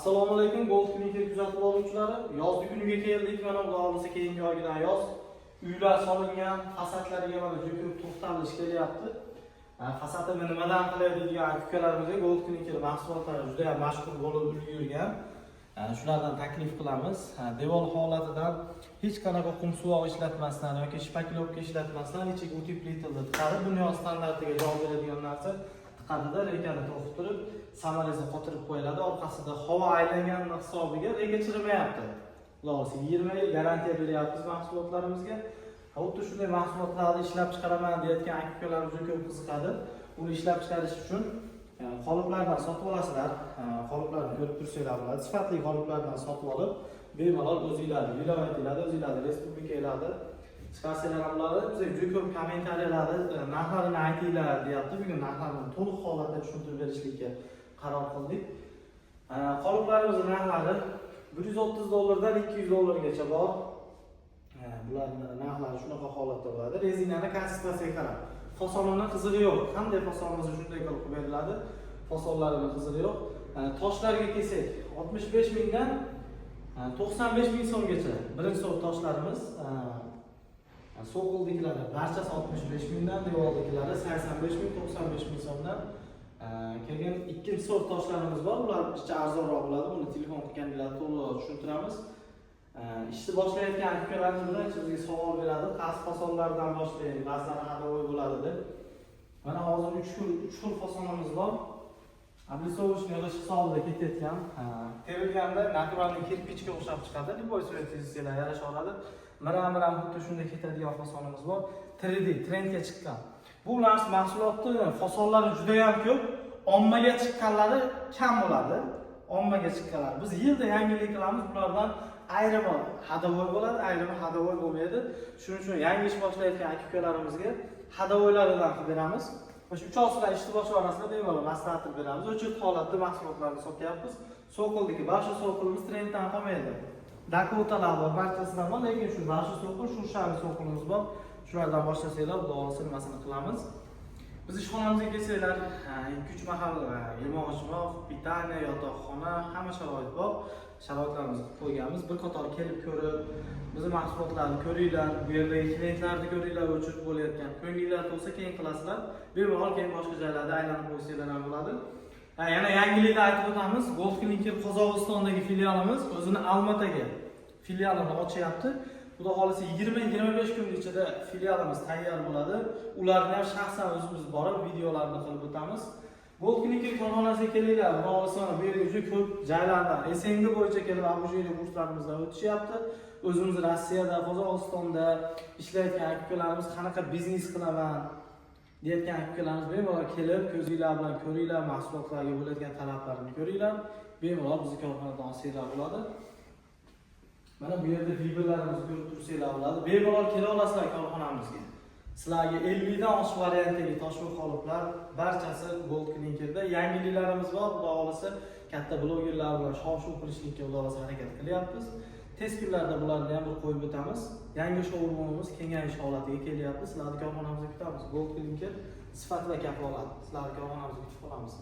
Assalomu alaykum Gold Clinic kuzatib oluvchilari. Yozgi kuniga keldik. Mana bu olmasa keyingi oydan yoz. Uylar solingan, fasadlariga mana juda ko'p to'xtalish kelyapti. Fasadni nimadan qiladi degan aka-ukalarimizga Gold Clinic mahsulotlari juda ham mashhur bo'lib ulgurgan. Shulardan taklif qilamiz. Devor holatidan hech qanaqa qum suvoq ishlatmasdan yoki shpaklovka ishlatmasdan ichiga o'ti plitilni chiqarib, dunyo standartiga javob beradigan narsa qadida rekani to'xtatib turib, samarasini qotirib qo'yiladi. Orqasida havo aylangan hisobiga reka chirimayapti. Xulosa 20 yil garantiya beryapmiz mahsulotlarimizga. Xuddi shunday mahsulotlarni ishlab chiqaraman deyotgan aka-ukalarimiz juda ko'p qiziqadi. Uni ishlab chiqarish uchun qoliplardan sotib olasizlar. Qoliplarni ko'rib tursanglar bo'ladi. Sifatli qoliplardan sotib olib, bemalol o'zingizlarni viloyatingizda, o'zingizlarni respublikalarda chiqarsanglar ham bo'ladi. Bizga juda ko'p kommentariyalarda narxlarini aytinglar deyapti. Bugun narxlarni to'liq holatda tushuntirib berishlikka qaror qildik. Qoliplarimizning narxlari $130 dan $200 gacha bor. Bularning narxlari shunaqa holatda bo'ladi. Rezinani konsistensiyasiga qarab. Fasonning qizig'i yo'q. Qanday fason bo'lsa shunday qilib beriladi. Fasonlarining qizig'i yo'q. Toshlarga kelsak, 65 mingdan 95 ming so'mgacha birinchi sort toshlarimiz. So'qildikilari barchasi 65 mingdan, devordikilari 85 ming, 95 ming so'mdan. Keyin ikkinchi sort toshlarimiz bor. Ular ichcha arzonroq bo'ladi. Buni telefon qilganingizda to'liq tushuntiramiz. Ishni boshlayotgan aka-ukalarimiz bilan bizga savol beradi. Qaysi fasonlardan boshlaylik, ba'zilari hadovoy bo'ladi deb. Mana hozir 3 xil fasonimiz bor. Обрисовочный yig'ish hisobida ketayotgan. Terilganda naturalniy kirpichga o'xshab chiqadi. Liboy suratga yarasha oladi. Miram xuddi shunday ketadigan fasonimiz bor. 3D trendga chiqqan. Bu mahsulotni fasonlari juda ham ko'p, ommaga chiqqanlari kam bo'ladi. Ommaga chiqqanlar. Biz yilda yangilik qilamiz. Bulardan ayrimi hadovoy bo'ladi, ayrimi hadovoy bo'lmaydi. Shuning uchun yangi ish boshlayotgan aka-ukalarimizga hadovoylardan qilib beramiz. O'sha 3 oylar ishni boshlashda bemalol maslahat beramiz. O'chir holatda mahsulotlarni sotyapmiz. So'qildiki, barcha so'qilimiz trenddan qolmaydi. Dakotalar bor, barchasidan bor, lekin shu barcha so'qil, shu shami so'qilimiz bor. Shulardan boshlashanglar, xudo nimasini qilamiz. Biz ishxonamizga kelsanglar, 2-3 mahal yemoq-ichmoq, pitaniya, yotoqxona, hamma sharoit bor. Sharoitlarimizni qilib qo'yganmiz. Bir qator kelib ko'rib, bizning mahsulotlarni ko'ringlar, bu yerdagi klientlarni ko'ringlar, o'chirib bo'layotgan. Ko'ngillar bo'lsa keyin qilasizlar. Bemalol keyin boshqa joylarda aylanib qo'ysanglar ham bo'ladi. Yana yangilikni aytib o'tamiz. Gold Clinic Qozog'istondagi filialimiz o'zini Almataga filialini ochyapti. Xudo xolisa 20-25 kun ichida filialimiz tayyor bo'ladi. Ularni ham shaxsan o'zimiz borib videolarni qilib o'tamiz. Gold Clinic korxonasiga kelinglar. Xudo xolisa bu yerga juda ko'p joylardan SNG bo'yicha kelib abujiyli kurslarimizdan o'tishyapti. O'zimiz Rossiyada, Qozog'istonda ishlayotgan aka-ukalarimiz qanaqa biznes qilaman deyotgan aka-ukalarimiz bemalol kelib, ko'zinglar bilan ko'ringlar, mahsulotlarga bo'ladigan talablarni ko'ringlar. Bemalol bizning korxonadan olsanglar bo'ladi. Mana bu yerda videolarimizni ko'rib tursanglar bo'ladi. Bemalol kela olasizlar korxonamizga. Sizlarga 50 dan oshiq variantdagi toshma qoliplar barchasi Gold Clinic'da. Yangiliklarimiz bor. Xudo xolisa katta blogerlar bilan shov-shuv qilishlikka xudo xolisa harakat qilyapmiz. Tez kunlarda bularni ham bir qo'yib o'tamiz. Yangi showroomimiz kengayish holatiga kelyapti. Sizlarni korxonamizga kutamiz. Gold Clinic sifat va kafolat. Sizlarni korxonamizga kutib qolamiz.